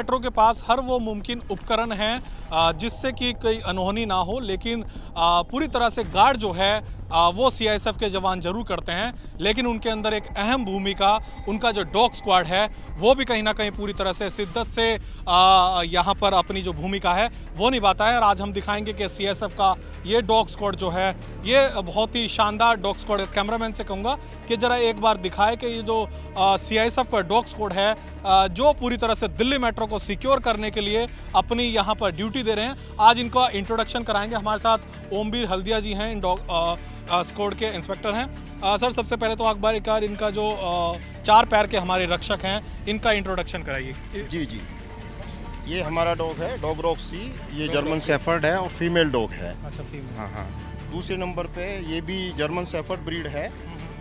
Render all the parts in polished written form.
Metro के पास हर वो मुमकिन उपकरण हैं जिससे कि कोई अनहोनी ना हो, लेकिन पूरी तरह से गार्ड जो है वो सीआईएसएफ के जवान जरूर करते हैं, लेकिन उनके अंदर एक अहम भूमिका उनका जो डॉग स्क्वाड है वो भी कहीं ना कहीं पूरी तरह से शिद्दत से यहाँ पर अपनी जो भूमिका है वो निभाता है। और आज हम दिखाएंगे कि सीआईएसएफ का ये डॉग स्क्वाड जो है ये बहुत ही शानदार डॉग स्क्वाड। कैमरामैन से कहूँगा कि ज़रा एक बार दिखाए कि ये जो सीआईएसएफ का डॉग स्क्वाड है जो पूरी तरह से दिल्ली मेट्रो को सिक्योर करने के लिए अपनी यहाँ पर ड्यूटी दे रहे हैं। आज इनका इंट्रोडक्शन कराएंगे। हमारे साथ ओमवीर हल्दिया जी हैं, इन डॉग स्क्वाड के इंस्पेक्टर हैं। सर, सबसे पहले तो अखबार इकार इनका जो 4 पैर के हमारे रक्षक हैं इनका इंट्रोडक्शन कराइए। जी जी, ये हमारा डॉग है, डॉग रॉक्सी। ये जर्मन शेफर्ड है और फीमेल डॉग है। अच्छा, फीमेल। हाँ हाँ। दूसरे नंबर पे ये भी जर्मन शेफर्ड ब्रीड है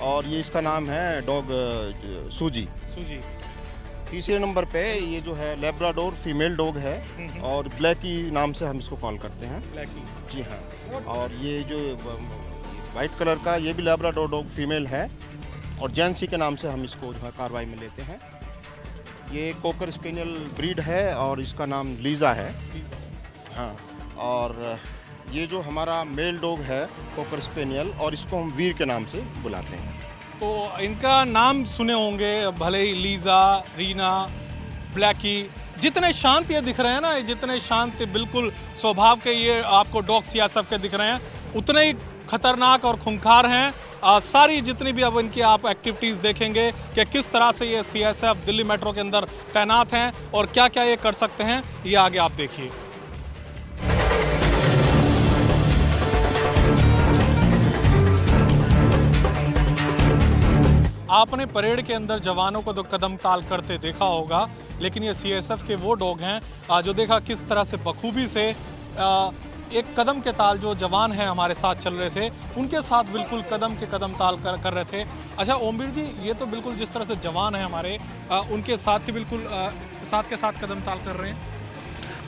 और ये इसका नाम है डॉग सूजी। तीसरे नंबर पे ये जो है लैब्राडोर फीमेल डॉग है और ब्लैकी नाम से हम इसको कॉल करते हैं। ब्लैकी, जी हाँ। और ये जो वाइट कलर का ये भी लैब्राडोर डॉग फीमेल है और जैंसी के नाम से हम इसको जो है कार्रवाई में लेते हैं। ये कोकर स्पेनियल ब्रीड है और इसका नाम लीजा है। हाँ, और ये जो हमारा मेल डॉग है कोकर स्पेनियल, और इसको हम वीर के नाम से बुलाते हैं। तो इनका नाम सुने होंगे भले ही, लीजा, रीना, ब्लैकी। जितने शांत ये दिख रहे हैं ना, जितने शांत बिल्कुल स्वभाव के ये आपको डॉग सीआईएसएफ के दिख रहे हैं, उतने ही खतरनाक और खूंखार हैं। सारी जितनी भी अब इनकी आप एक्टिविटीज़ देखेंगे कि किस तरह से ये सीआईएसएफ दिल्ली मेट्रो के अंदर तैनात हैं और क्या क्या ये कर सकते हैं, ये आगे आप देखिए। आपने परेड के अंदर जवानों को तो कदम ताल करते देखा होगा, लेकिन ये सीआईएसएफ के वो डॉग हैं जो देखा किस तरह से बखूबी से एक कदम के ताल जो जवान हैं हमारे साथ चल रहे थे उनके साथ बिल्कुल कदम के कदम ताल कर रहे थे। अच्छा ओमवीर जी, ये तो बिल्कुल जिस तरह से जवान हैं हमारे उनके साथ ही बिल्कुल साथ के साथ कदम ताल कर रहे हैं।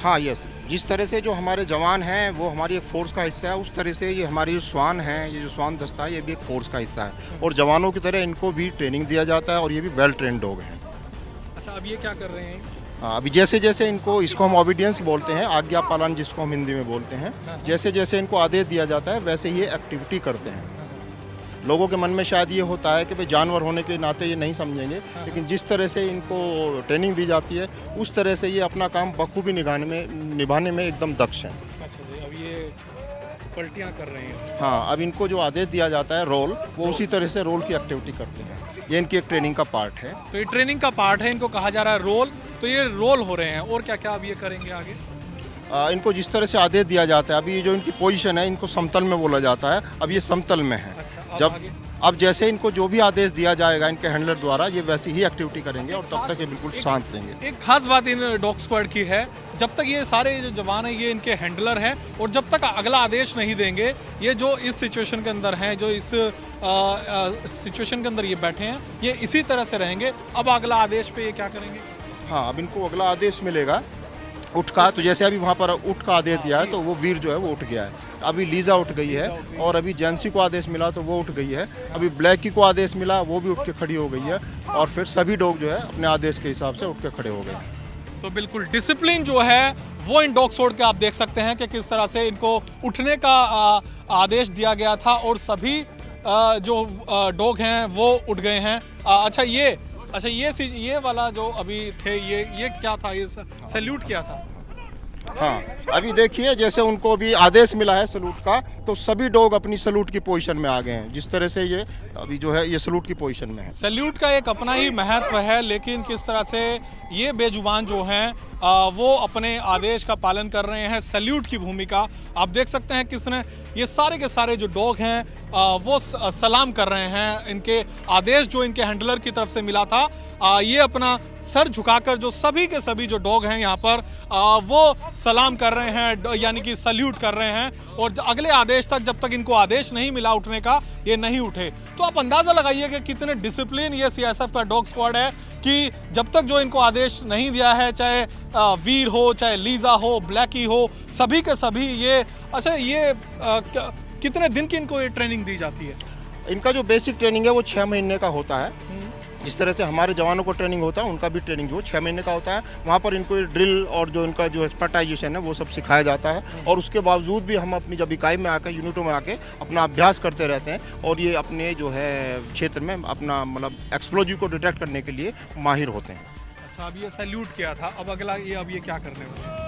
हाँ, यस। जिस तरह से जो हमारे जवान हैं वो हमारी एक फोर्स का हिस्सा है, उस तरह से ये हमारी जो स्वान है, ये जो स्वान दस्ता है, ये भी एक फोर्स का हिस्सा है और जवानों की तरह इनको भी ट्रेनिंग दिया जाता है और ये भी वेल ट्रेंड डॉग हैं। अच्छा, अब ये क्या कर रहे हैं? अभी जैसे जैसे इसको हम ओबीडियंस बोलते हैं, आज्ञा पालन जिसको हम हिंदी में बोलते हैं, जैसे जैसे इनको आदेश दिया जाता है वैसे ये एक्टिविटी करते हैं। लोगों के मन में शायद ये होता है कि भाई जानवर होने के नाते ये नहीं समझेंगे, लेकिन जिस तरह से इनको ट्रेनिंग दी जाती है उस तरह से ये अपना काम बखूबी निभाने में एकदम दक्ष हैं। अच्छा जी, अब ये पलटियाँ कर रहे हैं। हाँ, अब इनको जो आदेश दिया जाता है रोल, वो उसी तरह से रोल की एक्टिविटी करते हैं। ये इनकी एक ट्रेनिंग का पार्ट है। तो ये ट्रेनिंग का पार्ट है, इनको कहा जा रहा है रोल। तो ये रोल हो रहे हैं और क्या क्या अब ये करेंगे आगे? इनको जिस तरह से आदेश दिया जाता है, अभी जो इनकी पोजीशन है इनको समतल में बोला जाता है, अब ये समतल में है। अच्छा, अब जैसे इनको जो भी आदेश दिया जाएगा इनके हैंडलर द्वारा, ये वैसी ही एक्टिविटी करेंगे और तब तक ये बिल्कुल शांत रहेंगे। एक खास बात इन डॉग स्क्वाड की है, जब तक ये सारे जो जवान हैं ये इनके हैंडलर हैं और जब तक अगला आदेश नहीं देंगे, ये जो इस सिचुएशन के अंदर हैं, जो इस सिचुएशन के अंदर ये बैठे हैं, ये इसी तरह से रहेंगे। अब अगला आदेश पे ये क्या करेंगे? हाँ, अब इनको अगला आदेश मिलेगा उठ का। तो जैसे अभी वहाँ पर उठ का आदेश दिया है तो वो वीर जो है वो उठ गया है। अभी लीजा उठ गई है और अभी जैंसी को आदेश मिला तो वो उठ गई है। अभी ब्लैकी को आदेश मिला, वो भी उठ के खड़ी हो गई है और फिर सभी डॉग जो है अपने आदेश के हिसाब से उठ के खड़े हो गए। तो बिल्कुल डिसिप्लिन जो है वो इन डॉग स्क्वाड के आप देख सकते हैं कि किस तरह से इनको उठने का आदेश दिया गया था और सभी जो डॉग हैं वो उठ गए हैं। अच्छा, ये वाला जो अभी थे ये क्या था? ये सैल्यूट किया था। हाँ, अभी देखिए जैसे उनको भी आदेश मिला है सलूट का, तो सभी डॉग अपनी सलूट की पोजीशन में आ गए हैं। जिस तरह से ये अभी जो है ये सलूट की पोजीशन में है। सैल्यूट का एक अपना ही महत्व है, लेकिन किस तरह से ये बेजुबान जो हैं वो अपने आदेश का पालन कर रहे हैं। सैल्यूट की भूमिका आप देख सकते हैं किसने, ये सारे के सारे जो डॉग हैं वो सलाम कर रहे हैं। इनके आदेश जो इनके हैंडलर की तरफ से मिला था, ये अपना सर झुकाकर जो सभी के सभी जो डॉग हैं यहाँ पर वो सलाम कर रहे हैं, यानी कि सल्यूट कर रहे हैं। और अगले आदेश तक, जब तक इनको आदेश नहीं मिला उठने का, ये नहीं उठे। तो आप अंदाज़ा लगाइए कि कितने डिसिप्लिन ये सीआईएसएफ का डॉग स्क्वाड है कि जब तक जो इनको आदेश नहीं दिया है, चाहे वीर हो, चाहे लीजा हो, ब्लैकी हो, सभी के सभी ये। अच्छा, ये कितने दिन की इनको ये ट्रेनिंग दी जाती है? इनका जो बेसिक ट्रेनिंग है वो 6 महीने का होता है जिस तरह से हमारे जवानों को ट्रेनिंग होता है, उनका भी ट्रेनिंग जो 6 महीने का होता है। वहाँ पर इनको ड्रिल और जो इनका जो एक्सपर्टाइजेशन है वो सब सिखाया जाता है, और उसके बावजूद भी हम अपनी जब इकाई में आकर, यूनिटों में आके अपना अभ्यास करते रहते हैं, और ये अपने जो है क्षेत्र में अपना मतलब एक्सप्लोजिव को डिटेक्ट करने के लिए माहिर होते हैं। अच्छा, अब ये सैल्यूट किया था, अब अगला अब ये क्या करने वाले हैं?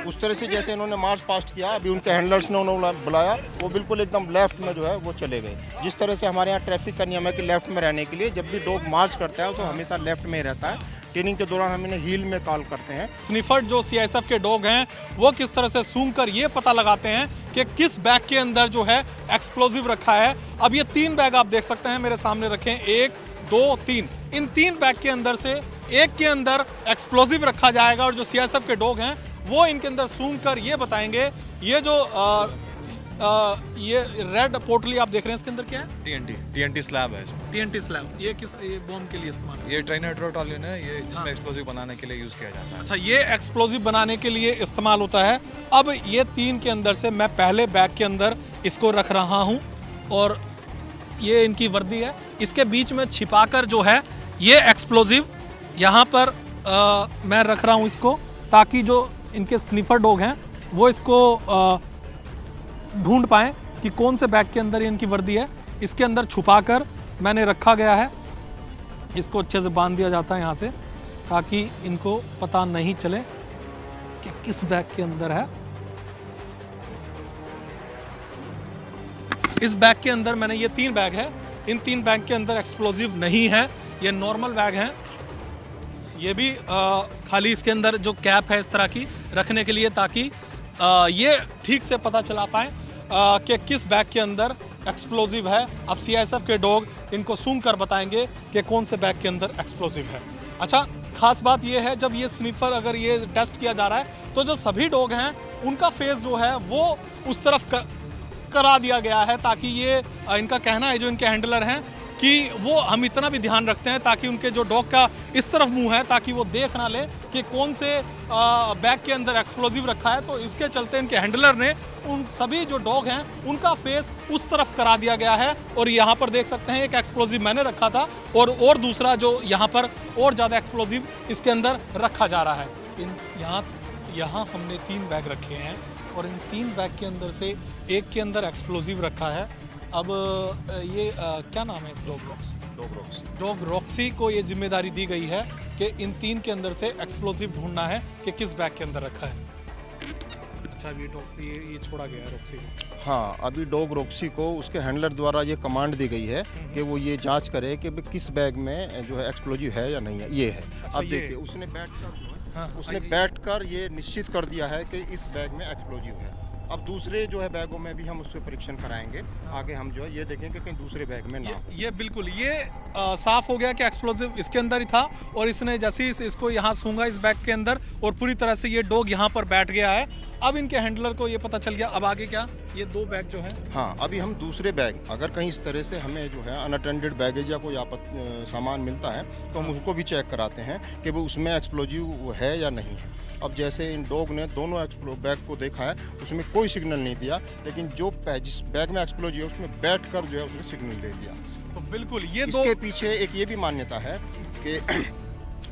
उस तरह से जैसे इन्होंने मार्च पास्ट किया, अभी उनके हैंडलर्स ने उन्होंने बुलाया, वो बिल्कुल एकदम लेफ्ट में जो है वो चले गए। जिस तरह से हमारे यहाँ ट्रैफिक का नियम है कि लेफ्ट में रहने के लिए, जब भी डॉग मार्च करता है तो हमेशा लेफ्ट में ही रहता है। ट्रेनिंग के दौरान हम इन्हें हील में कॉल करते हैं। स्निफर जो सीआईएसएफ के डॉग हैं वो किस तरह से सूंघ कर ये पता लगाते हैं कि किस बैग के अंदर जो है एक्सप्लोजिव रखा है। अब ये 3 बैग आप देख सकते हैं मेरे सामने रखे हैं, 1 2 3। इन 3 बैग के अंदर से एक के अंदर एक्सप्लोजिव रखा जाएगा, और जो सीआईएसएफ के डॉग हैं वो इनके अंदर सूंघ कर ये बताएंगे। ये जो ये रेड पोटली आप देख रहे हैं, इसके अंदर क्या है? टीएनटी स्लैब है इसमें। टीएनटी स्लैब, ये किस बॉम्ब के लिए इस्तेमाल है? ये ट्राइनाइट्रोटोल्यून है, ये जिसमें एक्सप्लोजिव बनाने के लिए यूज किया जाता है। अच्छा, ये एक्सप्लोजिव बनाने के लिए इस्तेमाल होता है। अब ये 3 के अंदर से मैं पहले बैग के अंदर इसको रख रहा हूँ, और ये इनकी वर्दी है, इसके बीच में छिपाकर जो है ये एक्सप्लोजिव यहाँ पर मैं रख रहा हूँ इसको, ताकि जो इनके स्निफर डॉग हैं वो इसको ढूंढ पाएं कि कौन से बैग के अंदर इनकी वर्दी है। इसके अंदर छुपाकर मैंने रखा गया है, इसको अच्छे से बांध दिया जाता है यहाँ से, ताकि इनको पता नहीं चले कि किस बैग के अंदर है। इस बैग के अंदर मैंने, ये 3 बैग है, इन 3 बैग के अंदर एक्सप्लोजिव नहीं है, ये नॉर्मल बैग हैं। ये भी खाली इसके अंदर जो कैप है इस तरह की रखने के लिए, ताकि ये ठीक से पता चला पाए कि किस बैग के अंदर एक्सप्लोजिव है। अब सीआईएसएफ के डॉग इनको सूंघ कर बताएंगे कि कौन से बैग के अंदर एक्सप्लोजिव है। अच्छा, खास बात ये है, जब ये स्निफर अगर ये टेस्ट किया जा रहा है तो जो सभी डॉग हैं उनका फेस जो है वो उस तरफ करा दिया गया है, ताकि ये इनका कहना है, जो इनके हैंडलर हैं, कि वो हम इतना भी ध्यान रखते हैं ताकि उनके जो डॉग का इस तरफ मुंह है, ताकि वो देख ना ले कि कौन से बैग के अंदर एक्सप्लोजिव रखा है। तो इसके चलते इनके हैंडलर ने उन सभी जो डॉग हैं उनका फेस उस तरफ करा दिया गया है। और यहाँ पर देख सकते हैं एक एक्सप्लोजिव मैंने रखा था, और दूसरा जो यहाँ पर और ज़्यादा एक्सप्लोजिव इसके अंदर रखा जा रहा है। यहाँ हमने 3 बैग रखे हैं, और इन 3 बैग के अंदर से एक के अंदर एक्सप्लोजिव रखा है। अब ये क्या नाम है इस डॉग का? डॉग रॉक्सी को ये जिम्मेदारी दी गई है कि इन 3 के अंदर से एक्सप्लोजिव ढूंढना है कि किस बैग के अंदर रखा है। अच्छा, ये छोड़ा गया है रॉक्सी को। हाँ, अभी डॉग रॉक्सी को उसके हैंडलर द्वारा ये कमांड दी गई है कि वो ये जांच करे कि किस बैग में जो है एक्सप्लोजिव है या नहीं है। ये है। अच्छा, अब देखिए, उसने हाँ, बैठकर ये निश्चित कर दिया है कि इस बैग में एक्सप्लोजिव है। अब दूसरे जो है बैगों में भी हम उससे परीक्षण कराएंगे। आगे हम जो है ये देखेंगे कि कहीं दूसरे बैग में ना हो। ये बिल्कुल ये साफ हो गया कि एक्सप्लोजिव इसके अंदर ही था, और इसने जैसे ही इसको यहाँ सूंघा इस बैग के अंदर, और पूरी तरह से ये डॉग यहाँ पर बैठ गया है। अब इनके हैंडलर को ये पता चल गया। अब आगे क्या? ये 2 बैग जो हैं, हाँ, अभी हम दूसरे बैग, अगर कहीं इस तरह से हमें जो है अनअटेंडेड बैगेज या कोई सामान मिलता है तो हम उसको भी चेक कराते हैं कि वो उसमें एक्सप्लोजिव है या नहीं है। अब जैसे इन डॉग ने दोनों बैग को देखा है, उसमें कोई सिग्नल नहीं दिया, लेकिन जो जिस बैग में एक्सप्लोजिव है उसमें बैठकर जो है उसने सिग्नल दे दिया। तो बिल्कुल ये इसके पीछे एक ये भी मान्यता है कि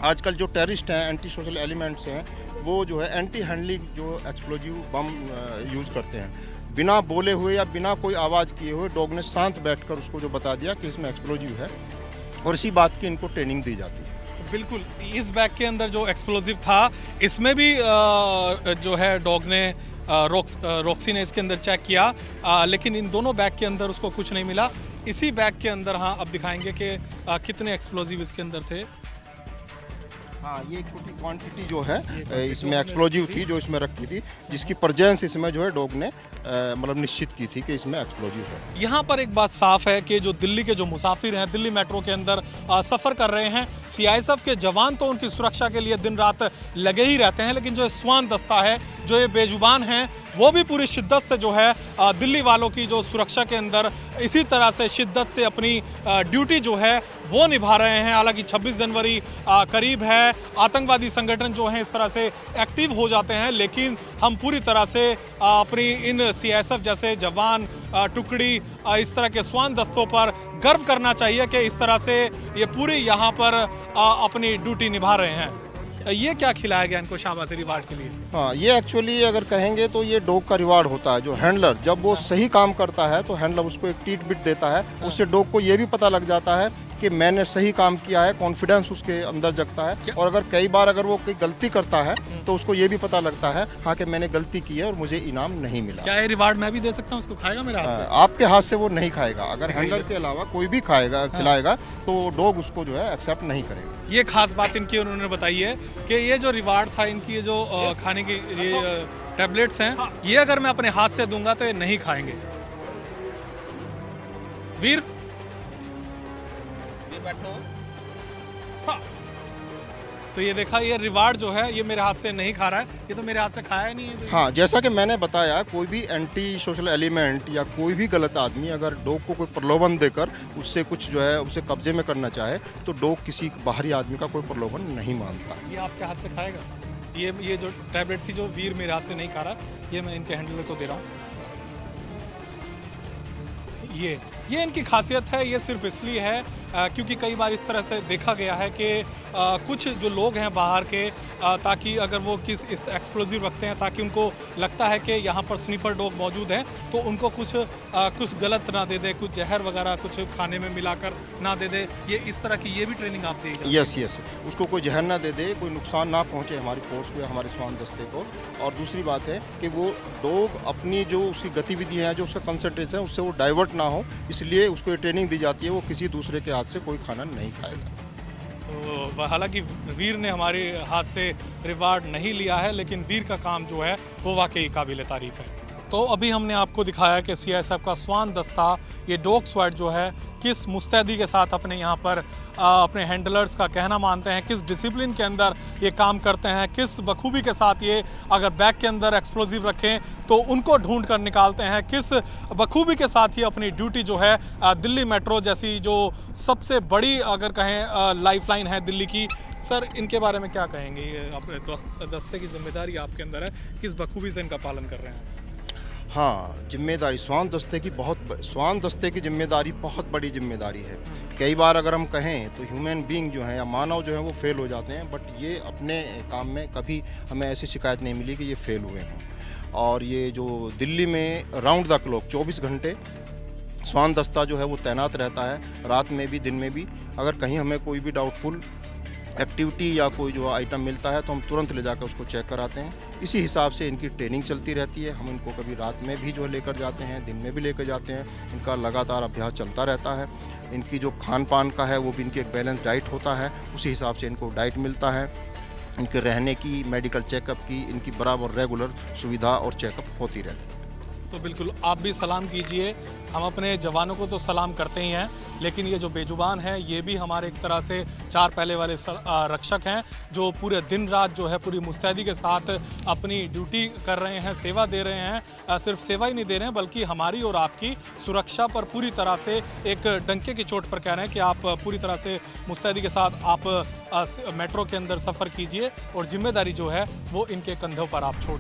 आजकल जो टेररिस्ट हैं, एंटी सोशल एलिमेंट्स हैं, वो जो है एंटी हैंडलिंग जो एक्सप्लोजिव बम यूज़ करते हैं। बिना बोले हुए या बिना कोई आवाज़ किए हुए डॉग ने शांत बैठकर उसको जो बता दिया कि इसमें एक्सप्लोजिव है, और इसी बात की इनको ट्रेनिंग दी जाती है। बिल्कुल, इस बैग के अंदर जो एक्सप्लोजिव था, इसमें भी जो है डॉग ने रॉक्सी ने इसके अंदर चेक किया, लेकिन इन दोनों बैग के अंदर उसको कुछ नहीं मिला। इसी बैग के अंदर, हाँ, अब दिखाएंगे कि कितने एक्सप्लोजिव इसके अंदर थे। हाँ, ये छोटी क्वांटिटी जो है इसमें एक्सप्लोजिव थी, जो इसमें रखी थी, जिसकी प्रेजेंस इसमें जो है डॉग ने मतलब निश्चित की थी कि इसमें एक्सप्लोजिव है। यहाँ पर एक बात साफ है कि जो दिल्ली के जो मुसाफिर हैं, दिल्ली मेट्रो के अंदर सफ़र कर रहे हैं, सीआईएसएफ के जवान तो उनकी सुरक्षा के लिए दिन रात लगे ही रहते हैं, लेकिन जो स्वान दस्ता है, जो ये बेजुबान हैं, वो भी पूरी शिद्दत से जो है दिल्ली वालों की जो सुरक्षा के अंदर इसी तरह से शिद्दत से अपनी ड्यूटी जो है वो निभा रहे हैं। हालांकि 26 जनवरी करीब है, आतंकवादी संगठन जो हैं इस तरह से एक्टिव हो जाते हैं, लेकिन हम पूरी तरह से अपनी इन सीआईएसएफ जैसे जवान टुकड़ी इस तरह के स्वान दस्तों पर गर्व करना चाहिए कि इस तरह से ये पूरी यहाँ पर अपनी ड्यूटी निभा रहे हैं। ये क्या खिलाया गया इनको शाबाशी रिवार्ड के लिए? हाँ, ये एक्चुअली अगर कहेंगे तो ये डॉग का रिवार्ड होता है। जो हैंडलर जब वो सही काम करता है तो हैंडलर उसको एक ट्रीट बिट देता है। उससे डॉग को ये भी पता लग जाता है कि मैंने सही काम किया है, कॉन्फिडेंस उसके अंदर जगता है। और अगर कई बार अगर वो कोई गलती करता है तो उसको ये भी पता लगता है हाँ कि मैंने गलती की है और मुझे इनाम नहीं मिला। क्या ये रिवार्ड मैं भी दे सकता हूँ? उसको खाएगा मेरे हाथ से? आपके हाथ से वो नहीं खाएगा। अगर हैंडलर के अलावा कोई भी खाएगा खिलाएगा तो डॉग उसको जो है एक्सेप्ट नहीं करेगा। ये खास बात इनकी उन्होंने बताई है कि ये जो रिवार्ड था इनकी, ये जो खाने की ये टैबलेट्स हैं, ये अगर मैं अपने हाथ से दूंगा तो ये नहीं खाएंगे। वीर बैठो। हाँ। तो ये देखा, ये रिवार्ड जो है ये मेरे हाथ से नहीं खा रहा है, ये तो मेरे हाथ से खाया नहीं है। हाँ, जैसा कि मैंने बताया, कोई भी एंटी सोशल एलिमेंट या कोई भी गलत आदमी अगर डॉग को कोई प्रलोभन देकर उससे कुछ जो है उसे कब्जे में करना चाहे तो डॉग किसी बाहरी आदमी का कोई प्रलोभन नहीं मानता। ये आपके हाथ से खाएगा? ये जो टैबलेट थी जो वीर मेरे हाथ से नहीं खा रहा, ये मैं इनके हैंडलर को दे रहा हूँ। ये इनकी खासियत है। ये सिर्फ इसलिए है क्योंकि कई बार इस तरह से देखा गया है कि कुछ जो लोग हैं बाहर के, ताकि अगर वो इस एक्सप्लोजिव रखते हैं ताकि उनको लगता है कि यहाँ पर स्निफर डॉग मौजूद है तो उनको कुछ गलत ना दे दे, कुछ जहर वगैरह कुछ खाने में मिलाकर ना दे दे। ये इस तरह की ये भी ट्रेनिंग आप देंगे? यस, उसको कोई जहर ना दे दे, कोई नुकसान ना पहुँचे हमारी फोर्स को या हमारे स्वान दस्ते को। और दूसरी बात है कि वो डॉग अपनी जो उसकी गतिविधियाँ हैं, जो उसका कंसंट्रेशन है, उससे वो डाइवर्ट ना हो, इसलिए उसको ये ट्रेनिंग दी जाती है। वो किसी दूसरे के हाथ से कोई खाना नहीं खाएगा। तो हालांकि वीर ने हमारे हाथ से रिवार्ड नहीं लिया है, लेकिन वीर का काम जो है वो वाकई काबिल तारीफ है। तो अभी हमने आपको दिखाया कि सीआईएसएफ का स्वान दस्ता, ये डॉग स्क्वाड जो है, किस मुस्तैदी के साथ अपने यहाँ पर अपने हैंडलर्स का कहना मानते हैं, किस डिसिप्लिन के अंदर ये काम करते हैं, किस बखूबी के साथ ये अगर बैग के अंदर एक्सप्लोजिव रखें तो उनको ढूंढ कर निकालते हैं, किस बखूबी के साथ ये अपनी ड्यूटी जो है दिल्ली मेट्रो जैसी जो सबसे बड़ी अगर कहें लाइफलाइन है दिल्ली की। सर, इनके बारे में क्या कहेंगे? ये अपने दस्ते की जिम्मेदारी आपके अंदर है, किस बखूबी से इनका पालन कर रहे हैं? हाँ, जिम्मेदारी स्वान दस्ते की जिम्मेदारी बहुत बड़ी जिम्मेदारी है। कई बार अगर हम कहें तो ह्यूमन बीइंग जो है या मानव जो है वो फेल हो जाते हैं, बट ये अपने काम में कभी हमें ऐसी शिकायत नहीं मिली कि ये फेल हुए हों। और ये जो दिल्ली में राउंड द क्लॉक 24 घंटे स्वान दस्ता जो है वो तैनात रहता है, रात में भी दिन में भी। अगर कहीं हमें कोई भी डाउटफुल एक्टिविटी या कोई जो आइटम मिलता है तो हम तुरंत ले जाकर उसको चेक कराते हैं। इसी हिसाब से इनकी ट्रेनिंग चलती रहती है। हम इनको कभी रात में भी जो लेकर जाते हैं, दिन में भी लेकर जाते हैं। इनका लगातार अभ्यास चलता रहता है। इनकी जो खान पान का है वो भी इनकी एक बैलेंस डाइट होता है, उसी हिसाब से इनको डाइट मिलता है। इनके रहने की, मेडिकल चेकअप की, इनकी बराबर रेगुलर सुविधा और चेकअप होती रहती है। तो बिल्कुल आप भी सलाम कीजिए। हम अपने जवानों को तो सलाम करते ही हैं, लेकिन ये जो बेजुबान हैं ये भी हमारे एक तरह से चार पहले वाले रक्षक हैं, जो पूरे दिन रात जो है पूरी मुस्तैदी के साथ अपनी ड्यूटी कर रहे हैं, सेवा दे रहे हैं। सिर्फ सेवा ही नहीं दे रहे हैं बल्कि हमारी और आपकी सुरक्षा पर पूरी तरह से एक डंके की चोट पर कह रहे हैं कि आप पूरी तरह से मुस्तैदी के साथ आप मेट्रो के अंदर सफ़र कीजिए और जिम्मेदारी जो है वो इनके कंधों पर आप छोड़।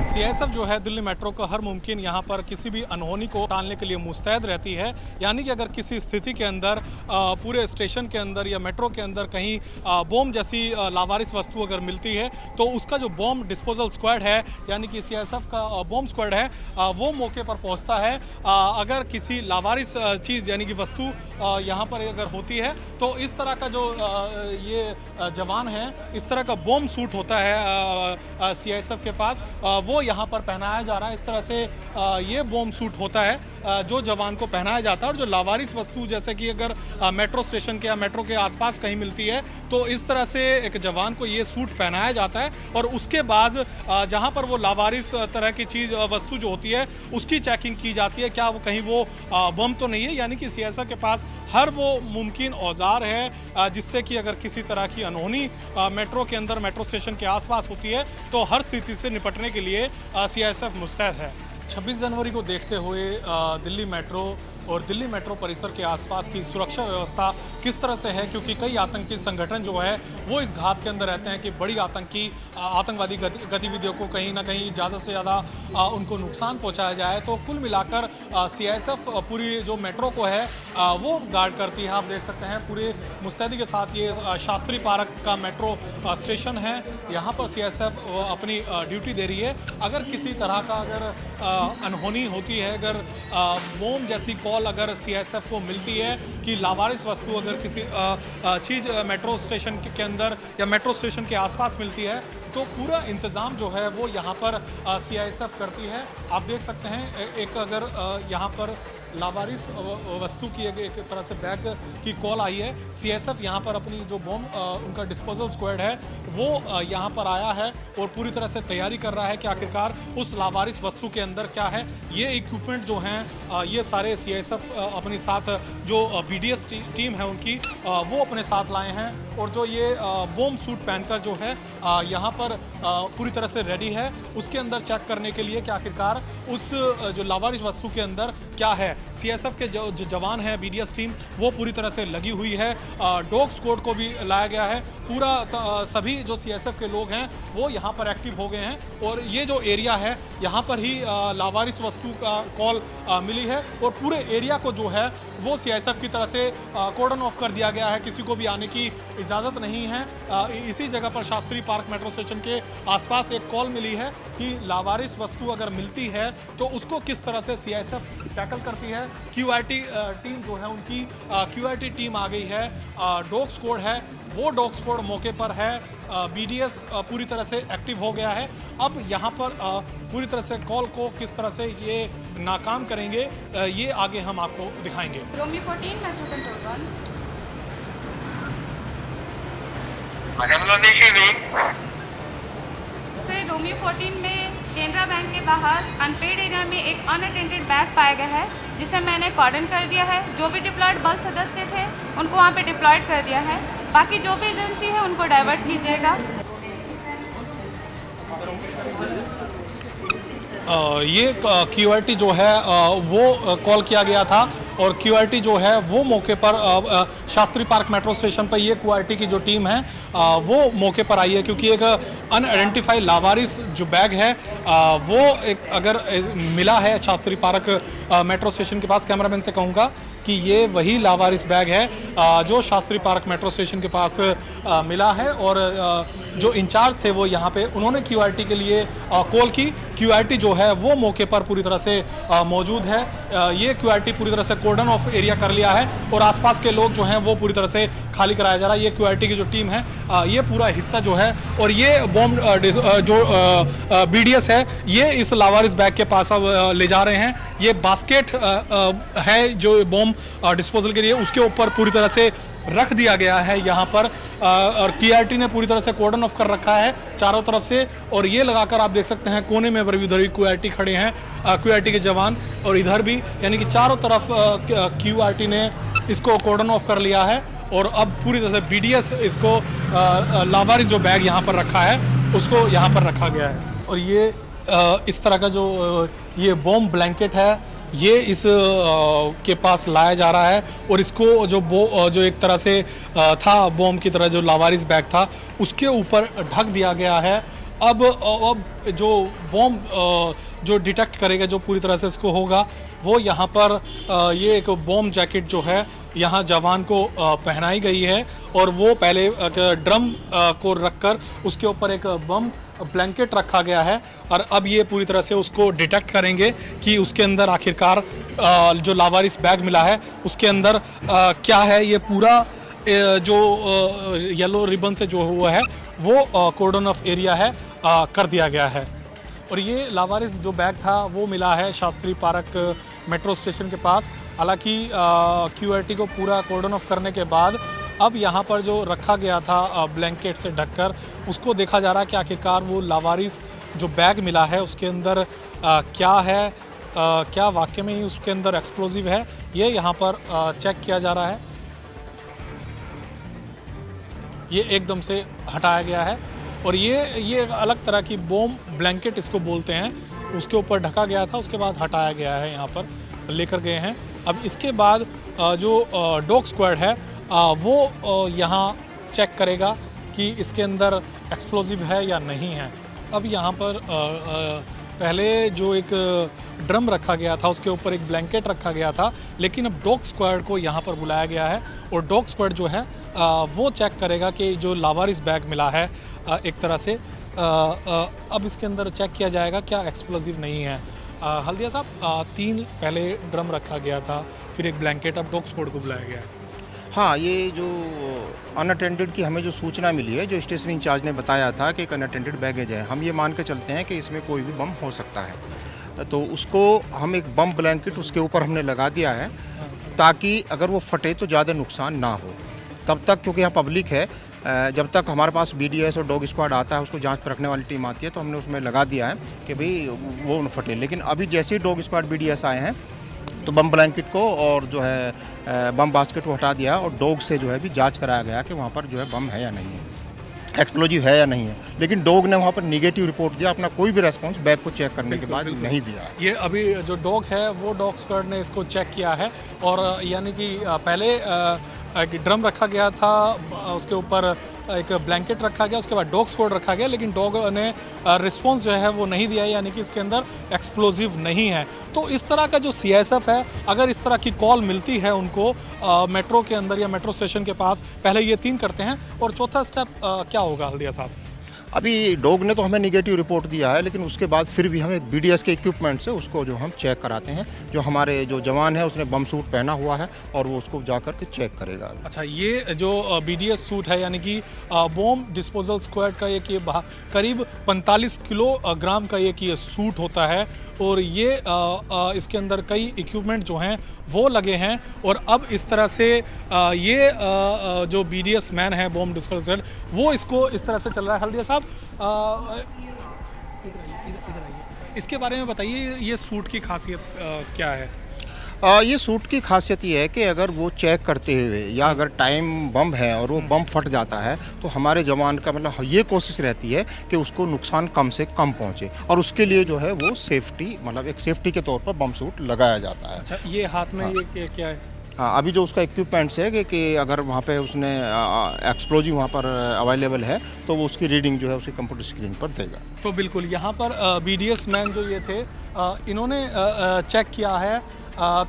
सीआईएसएफ जो है दिल्ली मेट्रो का हर मुमकिन यहाँ पर किसी भी अनहोनी को टालने के लिए मुस्तैद रहती है। यानी कि अगर किसी स्थिति के अंदर पूरे स्टेशन के अंदर या मेट्रो के अंदर कहीं बॉम्ब जैसी लावारिस वस्तु अगर मिलती है तो उसका जो बॉम्ब डिस्पोजल स्क्वाड है, यानी कि सीआईएसएफ का बॉम्ब स्क्वाड है, वो मौके पर पहुँचता है। अगर किसी लावारिस चीज़ यानी कि वस्तु यहाँ पर अगर होती है तो इस तरह का जो ये जवान है, इस तरह का बॉम्ब सूट होता है सीआईएसएफ के पास, वो यहाँ पर पहनाया जा रहा है। इस तरह से ये बॉम्ब सूट होता है जो जवान को पहनाया जाता है। और जो लावारिस वस्तु जैसे कि अगर मेट्रो स्टेशन के या मेट्रो के आसपास कहीं मिलती है तो इस तरह से एक जवान को ये सूट पहनाया जाता है। और उसके बाद जहाँ पर वो लावारिस तरह की चीज़ वस्तु जो होती है उसकी चेकिंग की जाती है, क्या वो कहीं वो बम तो नहीं है। यानी कि सीएसएफ के पास हर वो मुमकिन औजार है जिससे कि अगर किसी तरह की अनहोनी मेट्रो के अंदर, मेट्रो स्टेशन के आसपास होती है तो हर स्थिति से निपटने के लिए सीआईएसएफ मुस्तैद है। 26 जनवरी को देखते हुए दिल्ली मेट्रो और दिल्ली मेट्रो परिसर के आसपास की सुरक्षा व्यवस्था किस तरह से है, क्योंकि कई आतंकी संगठन जो है वो इस घात के अंदर रहते हैं कि बड़ी आतंकवादी गतिविधियों को कहीं ना कहीं ज़्यादा से ज़्यादा उनको नुकसान पहुंचाया जाए। तो कुल मिलाकर सीआईएसएफ पूरी जो मेट्रो को है वो गार्ड करती है। आप देख सकते हैं पूरे मुस्तैदी के साथ ये शास्त्री पार्क का मेट्रो स्टेशन है। यहाँ पर सीआईएसएफ अपनी ड्यूटी दे रही है। अगर किसी तरह का अगर अनहोनी होती है, अगर बम जैसी कॉल अगर सीआईएसएफ को मिलती है कि लावारिस वस्तु अगर किसी चीज़ मेट्रो स्टेशन के अंदर या मेट्रो स्टेशन के आसपास मिलती है तो पूरा इंतज़ाम जो है वो यहाँ पर सीआईएसएफ करती है। आप देख सकते हैं एक अगर यहाँ पर लावारिस वस्तु की एक तरह से बैग की कॉल आई है, सीआईएसएफ यहाँ पर अपनी जो बॉम्ब उनका डिस्पोजल स्क्वाड है वो यहाँ पर आया है और पूरी तरह से तैयारी कर रहा है कि आखिरकार उस लावारिस वस्तु के अंदर क्या है। ये इक्विपमेंट जो हैं ये सारे सीआईएसएफ अपने साथ जो बीडीएस टीम है उनकी वो अपने साथ लाए हैं। और जो ये बॉम्ब सूट पहनकर जो है यहाँ पर पूरी तरह से रेडी है उसके अंदर चेक करने के लिए कि आखिरकार उस जो लावारिस वस्तु के अंदर क्या है। सीआईएसएफ के जो जवान हैं, बीडीएस टीम वो पूरी तरह से लगी हुई है। डॉग स्क्वाड को भी लाया गया है। पूरा सभी जो सीआईएसएफ के लोग हैं वो यहाँ पर एक्टिव हो गए हैं। और ये जो एरिया है यहाँ पर ही लावारिस वस्तु का कॉल मिली है और पूरे एरिया को जो है वो सीआईएसएफ की तरह से कॉर्डन ऑफ कर दिया गया है। किसी को भी आने की इजाज़त नहीं है। इसी जगह पर शास्त्री पार्क मेट्रो स्टेशन के आसपास एक कॉल मिली है कि लावारिस वस्तु अगर मिलती है तो उसको किस तरह से सीआईएसएफ टैकल करती है। क्यूआरटी टीम जो है उनकी क्यूआरटी टीम आ गई है। डॉग स्क्वाड है वो डॉग स्क्वाड मौके पर है। बीडीएस पूरी तरह से एक्टिव हो गया है। अब यहाँ पर पूरी तरह से कॉल को किस तरह से ये नाकाम करेंगे ये आगे हम आपको दिखाएंगे। रोमी 14 मेट्रो कंट्रोल 1 से रोमी 14 में केनरा बैंक के बाहर अनपेड एरिया में एक अनअटेंडेड बैग पाया गया है जिसे मैंने कॉर्डन कर दिया है। जो भी डिप्लॉयड बल सदस्य थे उनको वहाँ पे डिप्लॉयड कर दिया है। बाकी जो भी एजेंसी है उनको डाइवर्ट कीजिएगा। ये क्यूआरटी जो है वो कॉल किया गया था और क्यूआरटी जो है वो मौके पर शास्त्री पार्क मेट्रो स्टेशन पर ये क्यूआरटी की जो टीम है वो मौके पर आई है क्योंकि एक अनआइडेंटिफाइड लावारिस जो बैग है वो एक अगर मिला है शास्त्री पार्क मेट्रो स्टेशन के पास। कैमरामैन से कहूँगा कि ये वही लावारिस बैग है जो शास्त्री पार्क मेट्रो स्टेशन के पास मिला है। और जो इंचार्ज थे वो यहाँ पे उन्होंने क्यूआरटी के लिए कॉल की। क्यूआरटी जो है वो मौके पर पूरी तरह से मौजूद है। ये क्यूआरटी पूरी तरह से कॉर्डन ऑफ एरिया कर लिया है और आसपास के लोग जो हैं वो पूरी तरह से खाली कराया जा रहा है। ये क्यूआरटी की जो टीम है ये पूरा हिस्सा जो है और ये बॉम्ब जो बीडीएस है ये इस लावारिस बैग के पास ले जा रहे हैं। ये बास्केट है जो बॉम्ब डिस्पोजल के लिए उसके ऊपर पूरी तरह से रख दिया गया है यहाँ पर। और क्यूआरटी ने पूरी तरह से कॉर्डन ऑफ कर रखा है चारों तरफ से। और ये लगाकर आप देख सकते हैं कोने में उधर भी क्यूआरटी खड़े हैं, क्यूआरटी के जवान, और इधर भी, यानी कि चारों तरफ क्यूआरटी ने इसको कॉर्डन ऑफ कर लिया है। और अब पूरी तरह से बीडीएस इसको लावारिस जो बैग यहाँ पर रखा है उसको यहाँ पर रखा गया है। और ये इस तरह का जो ये बॉम्ब ब्लैंकेट है ये इस के पास लाया जा रहा है और इसको जो एक तरह से था बॉम्ब की तरह जो लावारिस बैग था उसके ऊपर ढक दिया गया है। अब जो बॉम्ब जो डिटेक्ट करेगा, जो पूरी तरह से इसको होगा, वो यहाँ पर ये एक बॉम्ब जैकेट जो है यहाँ जवान को पहनाई गई है और वो पहले ड्रम को रखकर उसके ऊपर एक बम ब्लैंकेट रखा गया है। और अब ये पूरी तरह से उसको डिटेक्ट करेंगे कि उसके अंदर आखिरकार जो लावारिस बैग मिला है उसके अंदर क्या है। ये पूरा जो येलो रिबन से जो हुआ है वो कॉर्डन ऑफ एरिया है कर दिया गया है। और ये लावारिस जो बैग था वो मिला है शास्त्री पार्क मेट्रो स्टेशन के पास। हालांकि QRT को पूरा कॉर्डन ऑफ करने के बाद अब यहाँ पर जो रखा गया था ब्लैंकेट से ढककर, उसको देखा जा रहा है कि आखिरकार वो लावारिस जो बैग मिला है उसके अंदर क्या है, क्या वाकई में ही उसके अंदर एक्सप्लोजिव है, ये यहाँ पर चेक किया जा रहा है। ये एकदम से हटाया गया है और ये अलग तरह की बॉम्ब ब्लैंकेट इसको बोलते हैं, उसके ऊपर ढका गया था, उसके बाद हटाया गया है, यहाँ पर लेकर गए हैं। अब इसके बाद जो डॉग स्क्वाड है वो यहाँ चेक करेगा कि इसके अंदर एक्सप्लोजिव है या नहीं है। अब यहाँ पर पहले जो एक ड्रम रखा गया था उसके ऊपर एक ब्लैंकेट रखा गया था, लेकिन अब डॉग स्क्वाड को यहाँ पर बुलाया गया है और डॉग स्क्वाड जो है वो चेक करेगा कि जो लावारिस बैग मिला है एक तरह से अब इसके अंदर चेक किया जाएगा क्या एक्सप्लोजिव नहीं है। हल्दिया साहब 3 पहले ड्रम रखा गया था, फिर एक ब्लैंकेट, अब डॉग स्क्वाड को बुलाया गया है। हाँ, ये जो अनअटेंडेड की हमें जो सूचना मिली है, जो स्टेशन इंचार्ज ने बताया था कि एक अनअटेंडेड बैगेज है, हम ये मान के चलते हैं कि इसमें कोई भी बम हो सकता है, तो उसको हम एक बम ब्लैंकेट उसके ऊपर हमने लगा दिया है ताकि अगर वो फटे तो ज़्यादा नुकसान ना हो। तब तक क्योंकि यहाँ पब्लिक है, जब तक हमारे पास BDS और डॉग स्क्वाड आता है, उसको जांच परखने वाली टीम आती है, तो हमने उसमें लगा दिया है कि भाई वो न फटे। लेकिन अभी जैसे ही डॉग स्क्वाड BDS आए हैं तो बम ब्लैंकेट को और जो है बम बास्केट को हटा दिया और डॉग से जो है भी जांच कराया गया कि वहाँ पर जो है बम है या नहीं है, एक्सप्लोजिव है या नहीं है। लेकिन डॉग ने वहाँ पर निगेटिव रिपोर्ट दिया, अपना कोई भी रेस्पॉन्स बैग को चेक करने के बाद नहीं दिया। ये अभी जो डॉग है वो डॉग स्क्वाड ने इसको चेक किया है और यानी कि पहले एक ड्रम रखा गया था, उसके ऊपर एक ब्लैंकेट रखा गया, उसके बाद डॉग स्क्वाड रखा गया, लेकिन डॉग ने रिस्पांस जो है वो नहीं दिया, यानी कि इसके अंदर एक्सप्लोजिव नहीं है। तो इस तरह का जो CISF है, अगर इस तरह की कॉल मिलती है उनको मेट्रो के अंदर या मेट्रो स्टेशन के पास, पहले ये 3 करते हैं और चौथा स्टेप क्या होगा हल्दिया साहब? अभी डॉग ने तो हमें निगेटिव रिपोर्ट दिया है, लेकिन उसके बाद फिर भी हम एक BDS के इक्विपमेंट से उसको जो हम चेक कराते हैं। जो हमारे जो जवान है उसने बम सूट पहना हुआ है और वो उसको जा कर के चेक करेगा। अच्छा, ये जो BDS सूट है यानी कि बॉम्ब डिस्पोजल स्क्वाड का एक ये करीब 45 किलोग्राम का एक ये सूट होता है और ये इसके अंदर कई इक्विपमेंट जो हैं वो लगे हैं। और अब इस तरह से ये जो BDS मैन है बॉम्ब डिस्पोजल स्क्वाड, वो इसको इस तरह से चल रहा है। हल्दिया साहब इधर आइए, इसके बारे में बताइए, ये सूट की खासियत क्या है? ये सूट की खासियत ये है कि अगर वो चेक करते हुए या अगर टाइम बम है और वो बम फट जाता है तो हमारे जवान का मतलब ये कोशिश रहती है कि उसको नुकसान कम से कम पहुंचे और उसके लिए जो है वो सेफ्टी, मतलब एक सेफ्टी के तौर पर बम सूट लगाया जाता है। अच्छा, ये हाथ में ये क्या है? हाँ, अभी जो उसका इक्विपमेंट्स है कि अगर वहाँ पे उसने एक्सप्लोजिव वहाँ पर अवेलेबल है तो वो उसकी रीडिंग जो है उसकी कंप्यूटर स्क्रीन पर देगा। तो बिल्कुल यहाँ पर BDS मैन जो ये थे इन्होंने चेक किया है।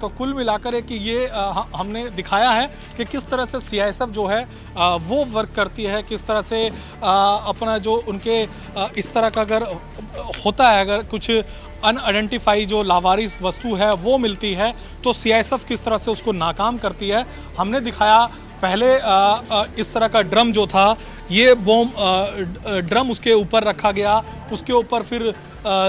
तो कुल मिलाकर कि ये हमने दिखाया है कि किस तरह से CISF जो है वो वर्क करती है, किस तरह से अपना जो उनके इस तरह का अगर होता है, अगर कुछ अनआइडेंटिफाई जो लावारिस वस्तु है वो मिलती है तो CISF किस तरह से उसको नाकाम करती है। हमने दिखाया पहले इस तरह का ड्रम जो था, ये बॉम्ब ड्रम उसके ऊपर रखा गया, उसके ऊपर फिर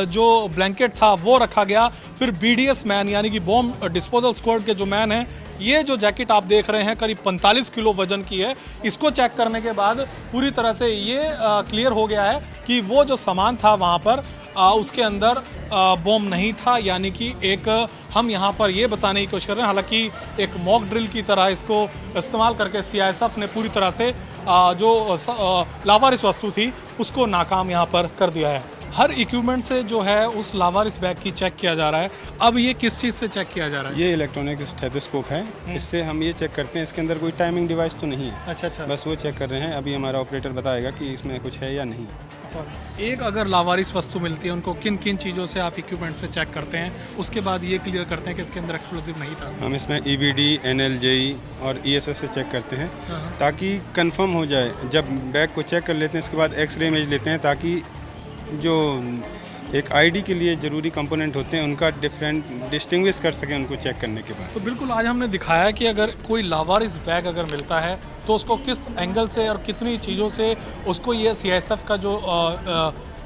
जो ब्लैंकेट था वो रखा गया, फिर BDS मैन यानी कि बॉम्ब डिस्पोजल स्क्वाड के जो मैन हैं, ये जो जैकेट आप देख रहे हैं करीब 45 किलो वजन की है, इसको चेक करने के बाद पूरी तरह से ये क्लियर हो गया है कि वो जो सामान था वहाँ पर उसके अंदर बॉम्ब नहीं था। यानी कि एक हम यहाँ पर ये बताने की कोशिश कर रहे हैं, हालांकि एक मॉक ड्रिल की तरह इसको इस्तेमाल करके CISF ने पूरी तरह से जो लावारिस वस्तु थी उसको नाकाम यहाँ पर कर दिया है। हर इक्विपमेंट से जो है उस लावारिस बैग की चेक किया जा रहा है। अब ये किस चीज़ से चेक किया जा रहा है? ये इलेक्ट्रॉनिक स्टेथोस्कोप है, इससे हम ये चेक करते हैं इसके अंदर कोई टाइमिंग डिवाइस तो नहीं है। अच्छा, बस वो चेक कर रहे हैं। अभी हमारा ऑपरेटर बताएगा कि इसमें कुछ है या नहीं। एक अगर लावारिस वस्तु मिलती है, उनको किन किन चीज़ों से आप इक्विपमेंट से चेक करते हैं, उसके बाद ये क्लियर करते हैं कि इसके अंदर एक्सप्लोजिव नहीं था? हम इसमें EBD, NLJE और ESS से चेक करते हैं ताकि कंफर्म हो जाए। जब बैग को चेक कर लेते हैं इसके बाद एक्सरे इमेज लेते हैं ताकि जो एक ID के लिए ज़रूरी कंपोनेंट होते हैं उनका डिस्टिंग्विश कर सकें उनको चेक करने के बाद। तो बिल्कुल आज हमने दिखाया कि अगर कोई लावारिस बैग अगर मिलता है तो उसको किस एंगल से और कितनी चीज़ों से उसको ये CISF का जो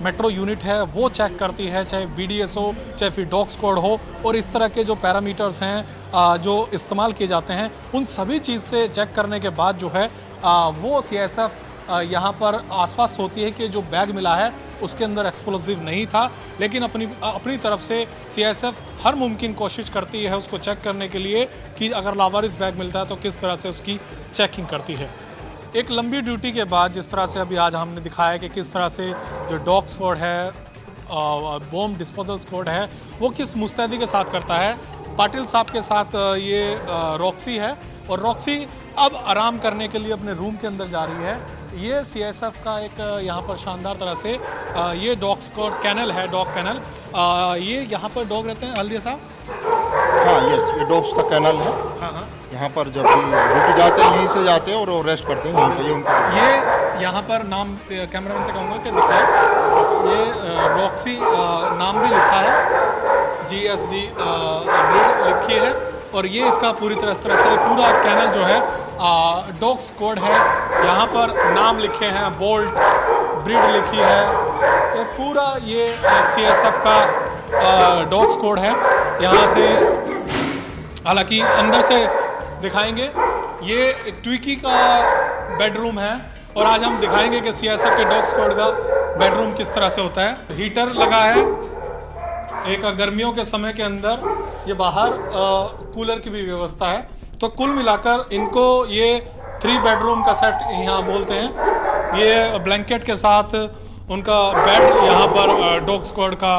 मेट्रो यूनिट है वो चेक करती है, चाहे BDS हो, चाहे फिर डॉग स्क्वाड हो, और इस तरह के जो पैरामीटर्स हैं जो इस्तेमाल किए जाते हैं, उन सभी चीज़ से चेक करने के बाद जो है वो CISF यहाँ पर आश्वस्त होती है कि जो बैग मिला है उसके अंदर एक्सप्लोजिव नहीं था, लेकिन अपनी तरफ से CISF हर मुमकिन कोशिश करती है उसको चेक करने के लिए कि अगर लावारिस बैग मिलता है तो किस तरह से उसकी चेकिंग करती है। एक लंबी ड्यूटी के बाद जिस तरह से अभी आज हमने दिखाया कि किस तरह से जो डॉग स्क्वाड है, बॉम्ब डिस्पोजल स्क्वाड है, वो किस मुस्तैदी के साथ करता है। पाटिल साहब के साथ ये रॉक्सी है, और रॉक्सी अब आराम करने के लिए अपने रूम के अंदर जा रही है। ये CISF का एक यहाँ पर शानदार तरह से ये डॉग स्क्वाड कैनल है, डॉग कैनल। ये यहाँ पर डॉग रहते हैं हल्दिया साहब? हाँ, ये डॉग्स का कैनल है। हाँ। यहाँ पर जब भी ड्यूटी जाते हैं यहीं से जाते हैं और वो रेस्ट करते हैं यहीं पे। ये उनका ये यहाँ पर नाम कैमरामैन से कहूँगा कि दिखाए, ये रॉक्सी नाम भी लिखा है, GSD लिखी है, और ये इसका पूरी तरह से पूरा कैनल जो है डॉग स्क्वाड है। यहाँ पर नाम लिखे हैं, बोल्ट ब्रीड लिखी है, ये पूरा ये CISF का डॉग स्क्वाड है। यहाँ से हालांकि अंदर से दिखाएंगे, ये ट्विकी का बेडरूम है, और आज हम दिखाएंगे कि CISF के डॉग स्क्वाड का बेडरूम किस तरह से होता है। हीटर लगा है, एक गर्मियों के समय के अंदर ये बाहर कूलर की भी व्यवस्था है। तो कुल मिलाकर इनको ये 3 बेडरूम का सेट यहाँ बोलते हैं। ये ब्लैंकेट के साथ उनका बेड यहाँ पर डॉग स्क्वाड का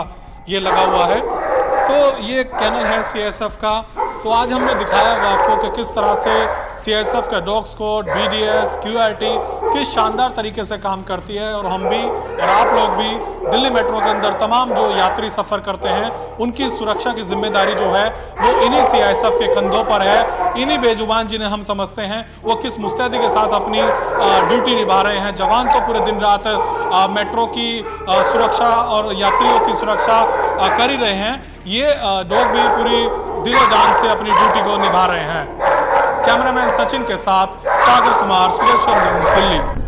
ये लगा हुआ है। तो ये कैनल है CISF का। तो आज हमने दिखाया आपको कि किस तरह से CISF का डॉग स्क्वाड, BDS, QRT किस शानदार तरीके से काम करती है, और हम भी और आप लोग भी दिल्ली मेट्रो के अंदर तमाम जो यात्री सफ़र करते हैं उनकी सुरक्षा की जिम्मेदारी जो है वो इन्हीं CISF के कंधों पर है। इन्हीं बेजुबान जिन्हें हम समझते हैं वो किस मुस्तैदी के साथ अपनी ड्यूटी निभा रहे हैं। जवान तो पूरे दिन रात मेट्रो की सुरक्षा और यात्रियों की सुरक्षा कर ही रहे हैं, ये डॉग भी पूरी दिलो जान से अपनी ड्यूटी को निभा रहे हैं। कैमरामैन सचिन के साथ सागर कुमार, सुदर्शन न्यूज़, दिल्ली।